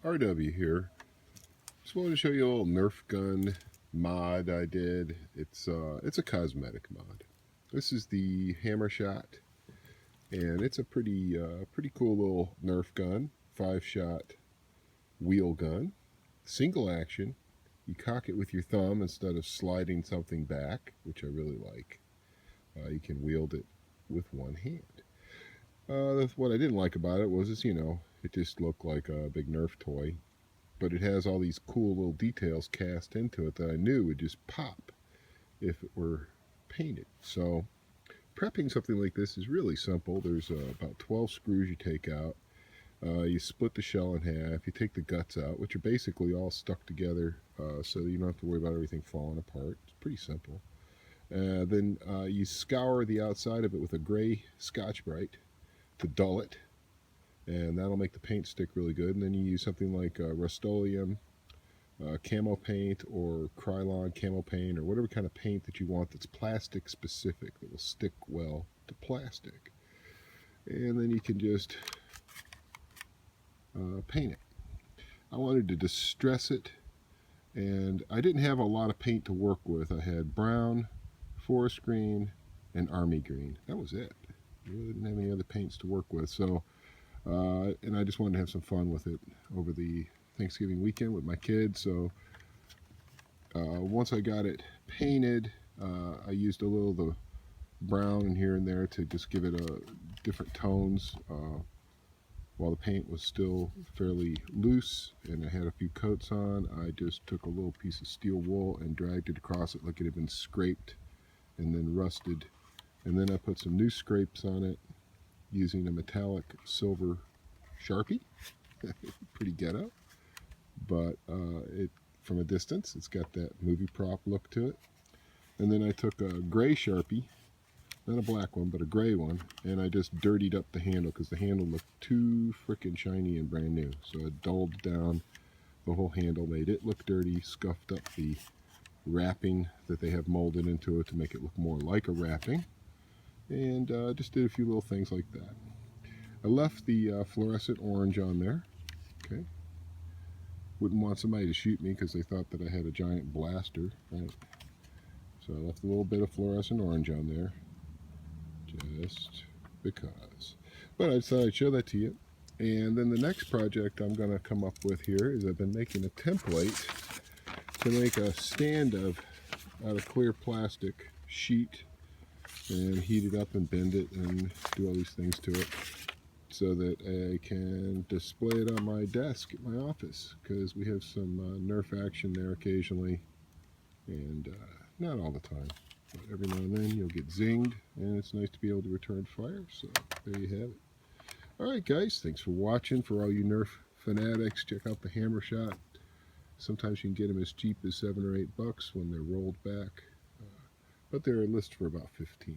RW here. Just wanted to show you a little Nerf gun mod I did. It's a cosmetic mod. This is the Hammershot, and it's a pretty cool little Nerf gun. 5-shot wheel gun, single action. You cock it with your thumb instead of sliding something back, which I really like. You can wield it with one hand. What I didn't like about it was, it just looked like a big Nerf toy, but it has all these cool little details cast into it that I knew would just pop if it were painted. So prepping something like this is really simple. There's about 12 screws you take out. You split the shell in half. You take the guts out, which are basically all stuck together, so you don't have to worry about everything falling apart. It's pretty simple. Then you scour the outside of it with a gray Scotch-Brite to dull it, and that'll make the paint stick really good. And then you use something like Rust-Oleum camo paint or Krylon camo paint, or whatever kind of paint that you want that's plastic specific, that will stick well to plastic. And then you can just paint it. I wanted to distress it, and I didn't have a lot of paint to work with. I had brown, forest green, and army green. That was it. I really didn't have any other paints to work with. So, and I just wanted to have some fun with it over the Thanksgiving weekend with my kids. So once I got it painted, I used a little of the brown in here and there to just give it different tones while the paint was still fairly loose and I had a few coats on. I just took a little piece of steel wool and dragged it across it like it had been scraped and then rusted, and then I put some new scrapes on it using a metallic silver Sharpie. Pretty ghetto, but from a distance it's got that movie prop look to it. And then I took a gray Sharpie, not a black one but a gray one, and I just dirtied up the handle because the handle looked too frickin' shiny and brand new. So I dulled down the whole handle, made it look dirty, scuffed up the wrapping that they have molded into it to make it look more like a wrapping, and just did a few little things like that. I left the fluorescent orange on there. Okay, wouldn't want somebody to shoot me because they thought that I had a giant blaster, right? So I left a little bit of fluorescent orange on there just because. But I decided I'd show that to you. And then the next project I'm going to come up with here is I've been making a template to make a stand out of clear plastic sheet and heat it up and bend it and do all these things to it so that I can display it on my desk at my office, because we have some Nerf action there occasionally, and not all the time, but every now and then you'll get zinged, and it's nice to be able to return fire. So there you have it. Alright guys, thanks for watching. For all you Nerf fanatics, check out the Hammershot. Sometimes you can get them as cheap as $7 or $8 when they're rolled back, but they're listed for about $15.